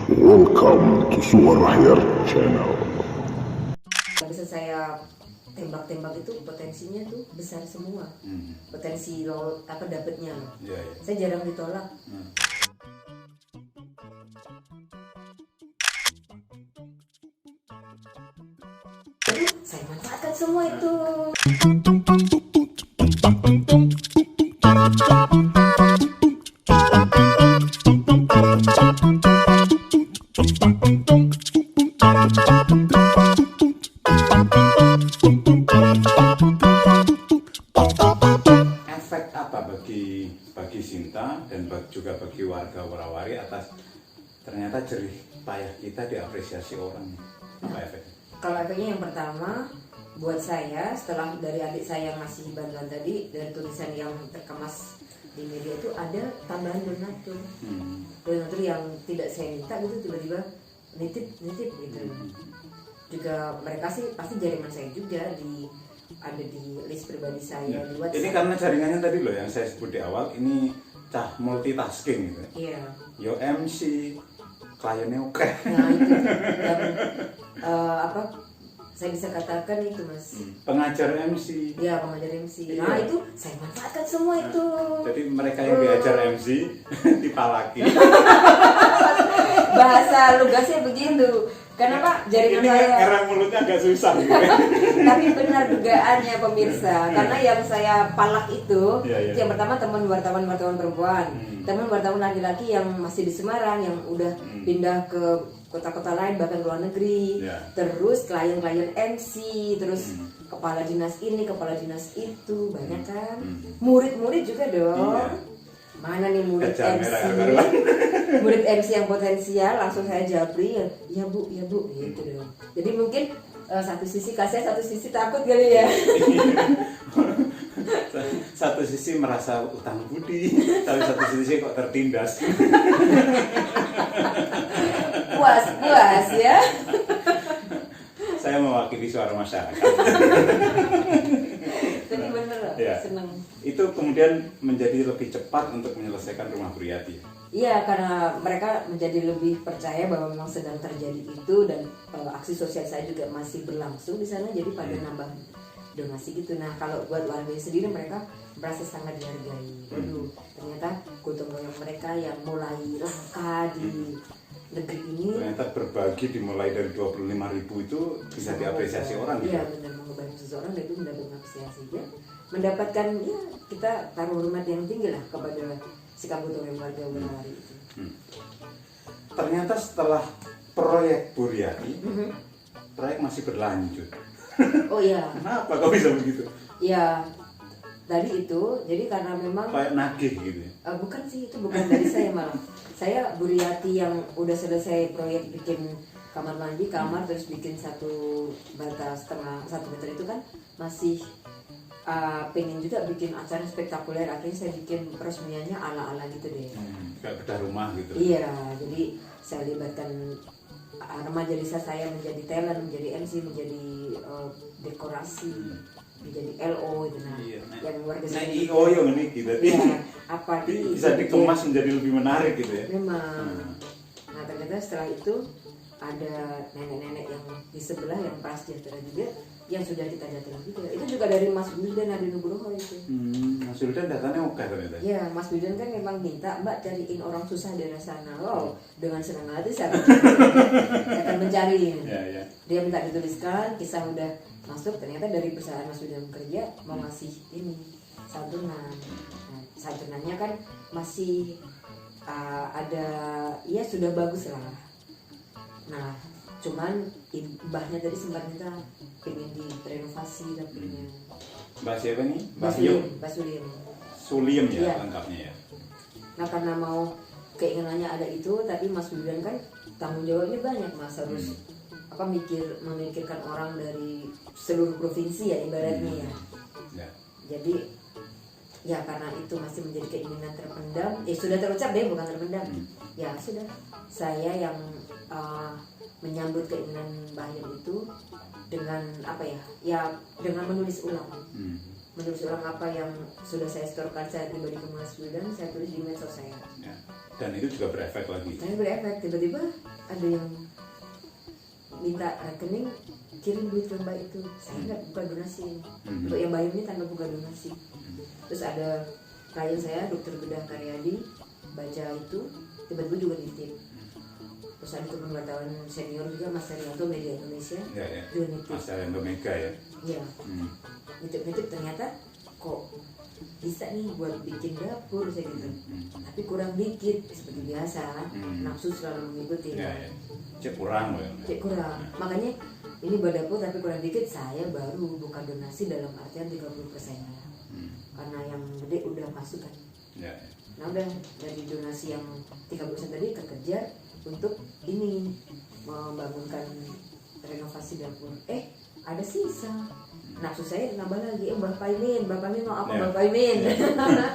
Welcome to Suara Hair Channel. Bisa saya tembak-tembak itu potensinya tuh besar semua. Potensi lo apa dapetnya. Ya. Saya jarang ditolak. Saya manfaatkan semua itu. Efek apa bagi Sinta dan juga bagi warga Warawari atas ternyata jerih payah kita diapresiasi orang? Apa efeknya? Kalau efeknya yang pertama buat saya setelah dari adik saya yang ngasih bantuan tadi dari tulisan yang terkemas di media itu ada tambahan donatur. Donatur yang tidak saya minta gitu tiba-tiba nitip gitu. Juga mereka sih pasti jaringan saya juga ada di list pribadi saya di WhatsApp. Ini karena jaringannya tadi loh yang saya sebut di awal, ini cah multitasking gitu. Iya. Yo MC, kliennya oke. Nah itu yang saya bisa katakan itu mas. Pengajar MC. Ya pengajar MC. Iya. Nah itu saya manfaatkan semua itu. Jadi mereka yang diajar MC dipalaki. Bahasa lugasnya begitu. Kenapa jaringan Ini saya? era mulutnya agak susah gitu. Tapi benar dugaannya pemirsa. Karena yang saya palak itu, Iya. yang pertama teman wartawan perempuan, teman wartawan laki-laki yang masih di Semarang, yang udah pindah ke kota-kota lain bahkan ke luar negeri. Iya. Terus klien-klien MC, terus kepala dinas ini, kepala dinas itu, banyak kan. Murid-murid juga dong. Iya. Mana nih murid Kejar MC? merah karuan. Murid MC yang potensial langsung saya japri ya bu gitu dong. Jadi mungkin satu sisi kasihan, satu sisi takut kali ya. Satu sisi merasa utang budi, tapi satu sisi kok tertindas. Puas ya. Saya mewakili suara masyarakat. Tapi bener loh, Ya. seneng. Itu kemudian menjadi lebih cepat untuk menyelesaikan rumah Buryati. Iya, karena mereka menjadi lebih percaya bahwa memang sedang terjadi itu dan aksi sosial saya juga masih berlangsung di sana, jadi pada nambah donasi gitu. Nah, kalau buat warga sendiri mereka merasa sangat dihargai. Waduh, ternyata gotong royong mereka yang mulai langka di negeri ini. Ternyata berbagi dimulai dari 25.000 itu bisa diapresiasi orang gitu. Iya, benar, membantu seseorang dan itu mendapat apresiasi ya. Mendapatkan ya kita taruh hormat yang tinggi lah kepada sikap gotong royong warga Warawari itu. Ternyata setelah proyek Buryati, proyek masih berlanjut. Oh iya. Kenapa kok bisa begitu? Ya, tadi itu, jadi karena memang Kayak nagih gitu ya. bukan sih, itu bukan dari saya malah. Saya Buryati yang udah selesai proyek bikin kamar mandi, terus bikin satu bata setengah 1 meter itu kan masih pengen juga bikin acara spektakuler. Akhirnya saya bikin peresmiannya ala-ala gitu deh. Kayak bedah rumah gitu. Iya, jadi saya libatkan remaja desa saya menjadi talent, menjadi MC, menjadi dekorasi, menjadi LO gitu. Nah, Iya, yang warga nah sini. IO yang ini gitu. Iya, apa Bisa dikemas menjadi lebih menarik gitu ya. memang. Nah, ternyata setelah itu ada nenek-nenek yang di sebelah yang prasejahtera juga yang sudah kita datang juga. Itu juga dari Mas Wildan Adi Nugroho itu. Mas Wildan datanya oke ternyata. Ya, Mas Wildan kan memang minta Mbak cariin orang susah di daerah sana. Wow, dengan senang hati saya akan mencari. Ya. Dia minta dituliskan, kisah udah masuk. Ternyata dari perusahaan Mas Wildan kerja mau ngasih ini santunan. Nah, santunannya kan masih ada, ya sudah bagus lah. Nah, cuman mbahnya tadi sempat minta pengen direnovasi dapurnya. Mbak siapa nih? Mbak Sulim. Sulim ya Iya. lengkapnya ya. Nah, karena mau keinginannya ada itu, tapi Mas Wildan kan tanggung jawabnya banyak Mas, harus memikirkan orang dari seluruh provinsi ya ibaratnya ya. Ya. Jadi ya karena itu masih menjadi keinginan terpendam, sudah terucap deh bukan terpendam. Ya sudah, saya yang menyambut keinginan Mbah Yam itu dengan apa ya dengan menulis ulang. menulis ulang apa yang sudah saya setorkan saya pribadi ke Mas Wildan, saya tulis di medsos saya. Ya. Dan itu juga berefek lagi. Saya berefek, tiba-tiba ada yang minta rekening, kirim duit ke Mbak itu. Saya nggak buka donasi. Untuk yang bayar ini tanpa buka donasi. Terus ada klien saya, Dr. Bedah Karyadi, baca itu, tiba-tiba juga nitip. Terus ada teman wartawan senior juga, Mas Arianto Media Indonesia, Ya. juga nitip. Mas Arianto Mega ya. Iya, nitip-nitip ternyata kok bisa nih buat bikin dapur saya gitu. Tapi kurang dikit seperti biasa, nafsu selalu mengikuti. Ya. Cek kurang loh. Cek kurang. Makanya ini buat dapur tapi kurang dikit, saya baru buka donasi dalam artian 30%. Karena yang gede udah masuk kan. Ya. Nah udah dari donasi yang 30% tadi kekejar untuk ini membangunkan renovasi dapur. Ada sisa. Nafsu saya nambah lagi, Bapak Imin mau apa Ya. Bapak Imin? Ya.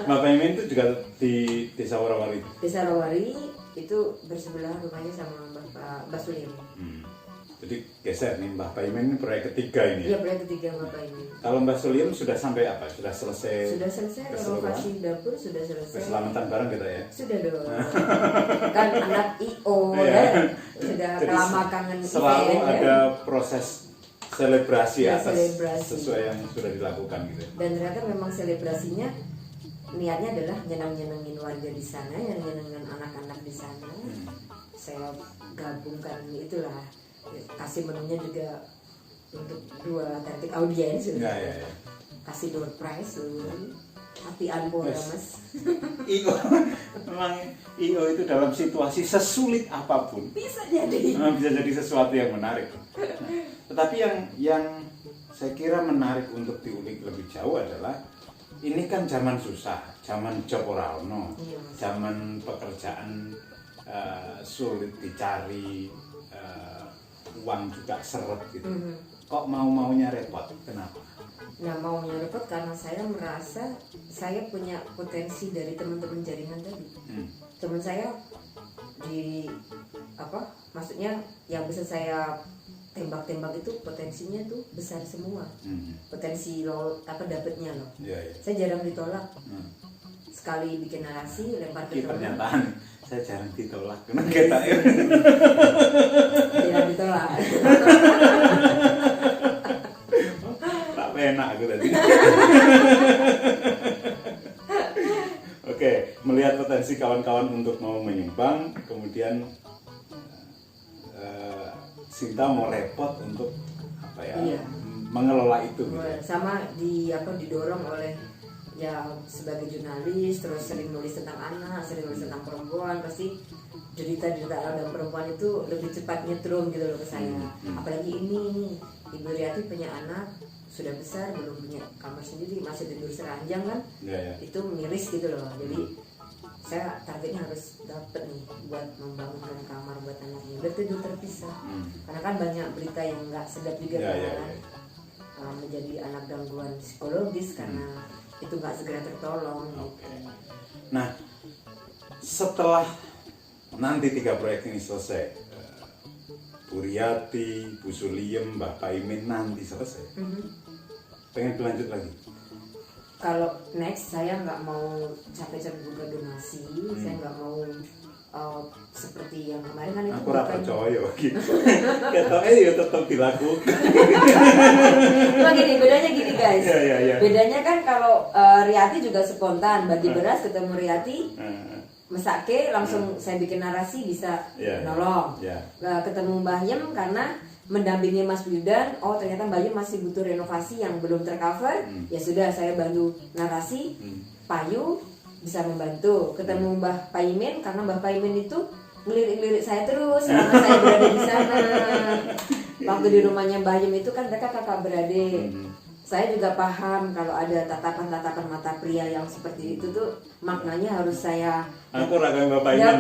Bapak Imin itu juga di Desa Warawari. Desa Rawari itu bersebelahan rumahnya sama Bapak Basulim. Jadi geser nih, Mbah Paimin ini proyek ketiga ini. Iya, proyek ketiga Bapak Imin. Kalau Mbah Sulium sudah sampai apa? Sudah selesai? Sudah selesai renovasi dapur, sudah selesai. Keselamatan bareng kita ya. Sudah dong. Kan anak IO Iya. ya. Sudah Jadi lama kangen selalu event, ya. ada proses selebrasi Ya, atas selebrasi. sesuai yang sudah dilakukan gitu. Dan ternyata memang selebrasinya niatnya adalah nyenang-nyenangin warga di sana, yang nyenengin anak-anak di sana. Saya gabungkan itulah, kasih menunya juga untuk 2 target audiens gitu. Ya. Kasih door prize dulu. Apian bola Yes. Mas. IO memang IO itu dalam situasi sesulit apapun Bisa jadi. bisa jadi sesuatu yang menarik. Tetapi yang saya kira menarik untuk diulik lebih jauh adalah ini kan zaman susah, zaman job ora ono, Iya, Mas. zaman pekerjaan sulit dicari, uang juga seret gitu. Kok mau-maunya repot? Kenapa? Nah, maunya repot karena saya merasa saya punya potensi dari teman-teman jaringan tadi. Teman saya di maksudnya yang bisa saya tembak-tembak itu potensinya tuh besar semua. Potensi lo dapetnya loh. Ya. Saya jarang ditolak. Sekali bikin narasi lempar ke Ini teman, pernyataan saya jarang ditolak karena kita ya. tidak ditolak. Tak enak aku tadi. Oke, melihat potensi kawan-kawan untuk mau menyumbang, kemudian Sinta mau repot untuk apa ya? Iya. Mengelola itu gitu. Sama didorong oleh ya sebagai jurnalis, terus sering nulis tentang anak, sering nulis tentang perempuan, pasti cerita-cerita dan perempuan itu lebih cepat nyetrum gitu loh ke saya. Apalagi ini Ibu Riyati punya anak sudah besar, belum punya kamar sendiri, masih tidur seranjang kan. Ya. Itu miris gitu loh. Jadi saya targetnya harus dapet nih buat membangunkan kamar buat anaknya biar tidur terpisah. Karena kan banyak berita yang nggak sedap juga kan. Menjadi anak gangguan psikologis karena itu nggak segera tertolong. Oke. Nah, setelah nanti 3 proyek ini selesai, Bu Riyati, Bu Suliem, Mbah Paimin nanti selesai, pengen berlanjut lagi? Kalau next saya nggak mau capek-capek buka donasi, saya nggak mau seperti yang kemarin kan itu. Aku ora percaya gitu. Ketoke ya tetap dilakukan. Cuma bedanya gini guys. Iya. Bedanya kan kalau Riyati juga spontan bagi beras, ketemu Riyati mesake langsung saya bikin narasi bisa nolong. Ketemu Mbah Yem karena mendampingi Mas Wildan, ternyata Mbah Yem masih butuh renovasi yang belum tercover, ya sudah saya bantu narasi, payu bisa membantu. Ketemu Mbah Paimin karena Mbah Paimin itu ngelirik-ngelirik saya terus selama saya berada di sana. Waktu di rumahnya Mbah Yem itu kan mereka kakak beradik. Saya juga paham kalau ada tatapan-tatapan mata pria yang seperti itu tuh maknanya harus saya Aku raga Mbak Paimin.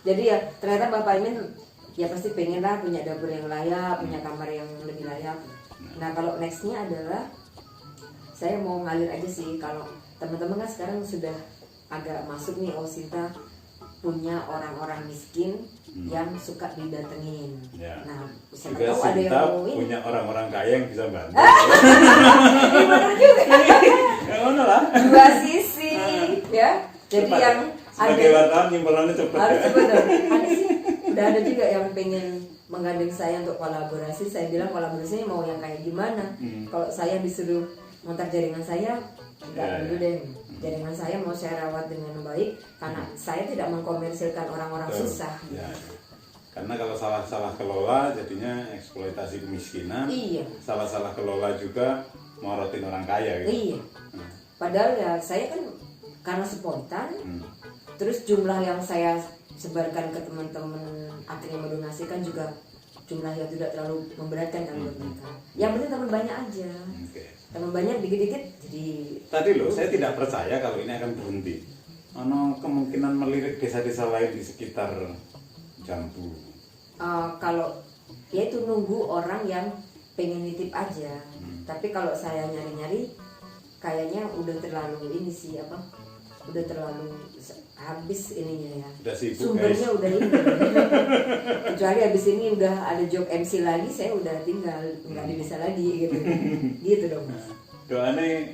Jadi ya ternyata Bapak Imin ya pasti pengen lah punya dapur yang layak, punya kamar yang lebih layak. Nah kalau nextnya adalah saya mau ngalir aja sih, kalau teman-teman kan sekarang sudah agak masuk nih, Sinta punya orang-orang miskin yang suka didatengin. Ya. Nah, siapa Juga tahu ada Sinta yang mau punya orang-orang kaya yang bisa bantu. benar juga. Ya mana lah. Dua sisi, ya. Jadi Cepat, yang sebagai wartawan nyimpelannya cepet harus ya. cepat dong. Ada sih, udah ada juga yang pengen menggandeng saya untuk kolaborasi. Saya bilang kolaborasinya mau yang kayak gimana. Kalau saya disuruh ngontak jaringan saya, enggak Ya, dulu ya. deh. Jaringan saya mau saya rawat dengan baik karena saya tidak mengkomersilkan orang-orang Betul. susah. Ya. Karena kalau salah-salah kelola jadinya eksploitasi kemiskinan. Iya. Salah-salah kelola juga morotin orang kaya gitu. Iya. Padahal ya saya kan karena spontan, terus jumlah yang saya sebarkan ke teman-teman akhirnya mendonasikan juga jumlah yang tidak terlalu memberatkan kan buat mereka. Yang penting teman banyak aja. Oke. Teman banyak dikit-dikit jadi. Tadi loh, saya tidak percaya kalau ini akan berhenti. Ono kemungkinan melirik desa-desa lain di sekitar Jambu. Kalau ya itu nunggu orang yang pengen nitip aja. Tapi kalau saya nyari-nyari kayaknya udah terlalu ini sih apa? Udah terlalu habis ininya ya. Udah sibuk, Sumbernya guys. udah ini. Kecuali habis ini udah ada job MC lagi, saya udah tinggal nggak di desa lagi gitu. Gitu dong Mas. Doanya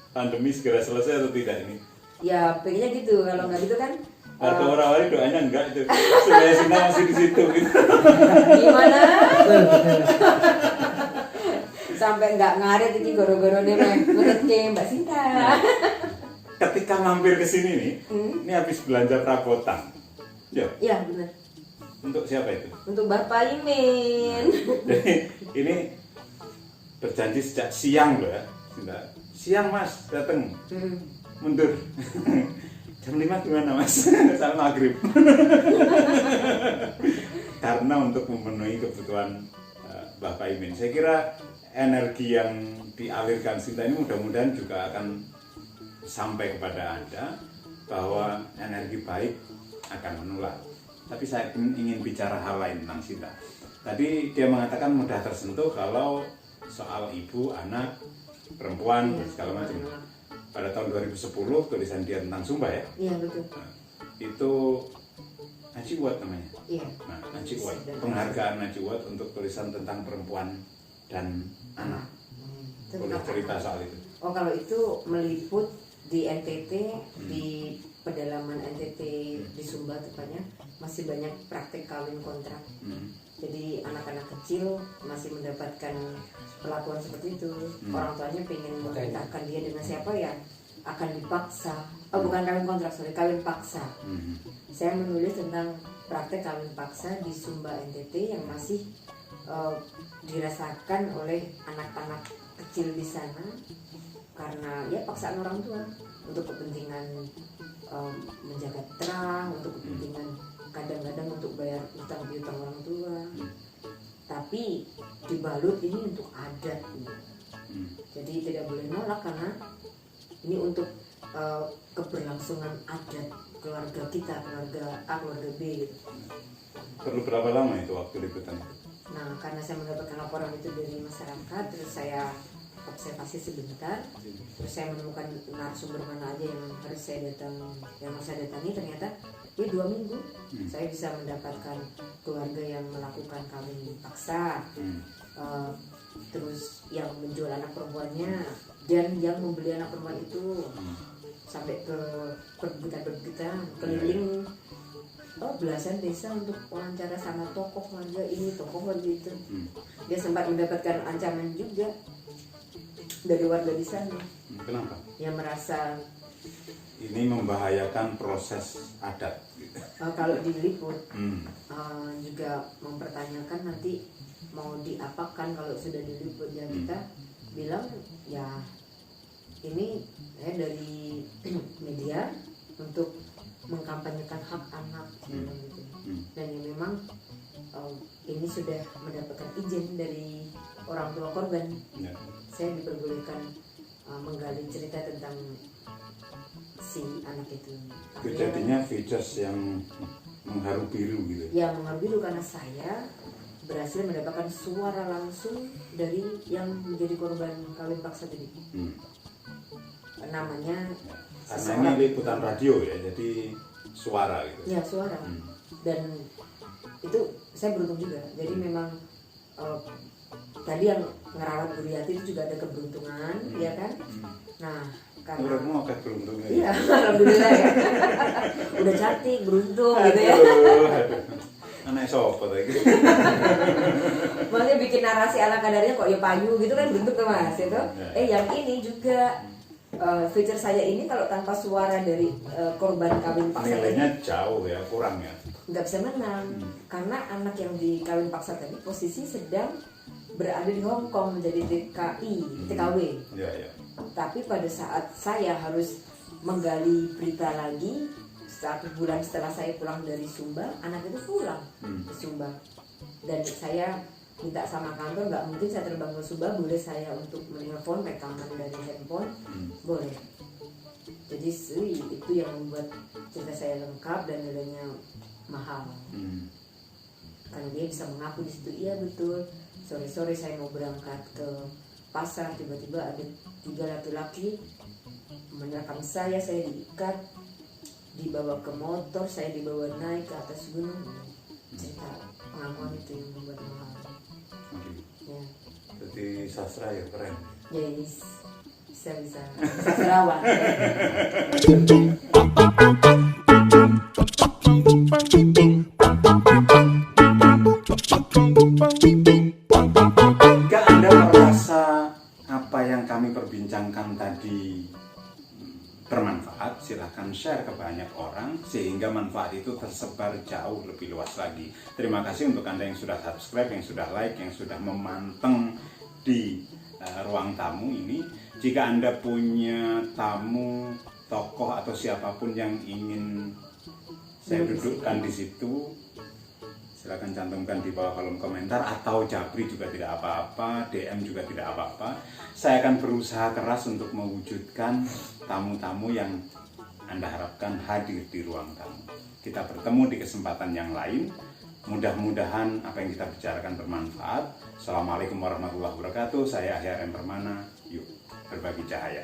pandemi segera selesai atau tidak ini? Ya pengennya gitu. Kalau nggak gitu kan Harga orang-orang doanya enggak itu. Supaya Sinta masih di situ gitu. gimana? Sampai nggak ngaret ini goro-goro deh menurut Mbak Sinta. Ketika mampir ke sini nih, ini habis belanja perabotan. Ya, Iya benar. untuk siapa itu? Untuk Bapak Imin. Jadi ini berjanji sejak siang loh ya, Sinta. Siang Mas, datang. Mundur. Jam 5 gimana Mas? Sampai maghrib. Karena untuk memenuhi kebutuhan Bapak Imin. Saya kira energi yang dialirkan Sinta ini mudah-mudahan juga akan sampai kepada Anda bahwa energi baik akan menular. Tapi saya ingin bicara hal lain tentang Sinta. Tadi dia mengatakan mudah tersentuh kalau soal ibu, anak, perempuan, dan segala macam. Pada tahun 2010 tulisan dia tentang Sumba ya. Iya betul. Nah, itu Najib Wat namanya. Iya. Nah, Najib Wat, penghargaan Najib Wat untuk tulisan tentang perempuan dan anak. Itu Boleh kenapa? cerita soal itu? Oh kalau itu meliput di NTT, di pedalaman NTT di Sumba tepatnya masih banyak praktek kawin kontrak. Jadi anak-anak kecil masih mendapatkan perlakuan seperti itu. Orang tuanya pengen menikahkan dia dengan siapa ya akan dipaksa. Oh bukan kawin kontrak, sorry, kawin paksa. Saya menulis tentang praktek kawin paksa di Sumba NTT yang masih dirasakan oleh anak-anak kecil di sana karena ya paksaan orang tua untuk kepentingan menjaga terang, untuk kepentingan kadang-kadang untuk bayar utang piutang orang tua. Tapi dibalut ini untuk adat, jadi tidak boleh nolak karena ini untuk keberlangsungan adat keluarga kita, keluarga A, keluarga B gitu. Perlu berapa lama itu waktu liputan? Nah, karena saya mendapatkan laporan itu dari masyarakat, terus saya observasi sebentar, terus saya menemukan narasumber mana aja yang harus saya datangi, ternyata di 2 minggu saya bisa mendapatkan keluarga yang melakukan kawin paksa, terus yang menjual anak perempuannya dan yang membeli anak perempuan itu sampai ke perbukitan keliling belasan desa untuk wawancara sama tokoh warga ini, tokoh warga itu. Dia sempat mendapatkan ancaman juga dari warga di sana. Kenapa? Yang merasa Ini membahayakan proses adat. Gitu. kalau diliput juga mempertanyakan nanti mau diapakan kalau sudah diliput. Ya kita bilang ya ini dari media untuk mengkampanyekan hak anak gitu. Dan yang memang ini sudah mendapatkan izin dari orang tua korban. Ya. Saya diperbolehkan menggali cerita tentang si anak itu. Itu jadinya features yang mengharu biru gitu. Ya mengharu biru karena saya berhasil mendapatkan suara langsung dari yang menjadi korban kawin paksa tadi. Namanya Karena ini liputan radio ya, jadi suara gitu. Ya suara. Dan itu saya beruntung juga. Jadi memang tadi yang ngerawat Bu Riyati itu juga ada keberuntungan, ya kan? Nah, karena menurutmu apa beruntungnya? iya, alhamdulillah ya. Udah cantik, beruntung gitu ya. Anak sopo tadi. Maksudnya bikin narasi ala kadarnya kok ya payu gitu kan beruntung tuh Mas itu. Yang ini juga feature saya ini kalau tanpa suara dari korban kawin paksa Nilainya jauh ya, kurang ya. nggak bisa menang karena anak yang dikawin paksa tadi posisi sedang berada di Hong Kong menjadi TKW. Ya, ya. Tapi pada saat saya harus menggali berita lagi 1 bulan setelah saya pulang dari Sumba, anak itu pulang ke Sumba dan saya minta sama kantor nggak mungkin saya terbang ke Sumba, boleh saya untuk menelpon rekaman dari handphone, boleh. Jadi itu yang membuat cerita saya lengkap dan nilainya mahal. Karena dia bisa mengaku di situ, iya betul. Sore-sore saya mau berangkat ke pasar, tiba-tiba ada 3 laki-laki menerkam saya diikat, dibawa ke motor, saya dibawa naik ke atas gunung. Cerita pengakuan itu yang membuat mahal. Ya. Jadi sastra ya keren. Ya bisa sastrawan. Jika Anda merasa apa yang kami perbincangkan tadi bermanfaat, silahkan share ke banyak orang sehingga manfaat itu tersebar jauh lebih luas lagi. Terima kasih untuk Anda yang sudah subscribe, yang sudah like, yang sudah memanteng di ruang tamu ini. Jika Anda punya tamu, tokoh atau siapapun yang ingin saya dudukkan di situ, silakan cantumkan di bawah kolom komentar, atau japri juga tidak apa-apa, DM juga tidak apa-apa. Saya akan berusaha keras untuk mewujudkan tamu-tamu yang Anda harapkan hadir di ruang tamu. Kita bertemu di kesempatan yang lain. Mudah-mudahan apa yang kita bicarakan bermanfaat. Assalamualaikum warahmatullahi wabarakatuh. Saya Ahyar M. Permana. Yuk berbagi cahaya.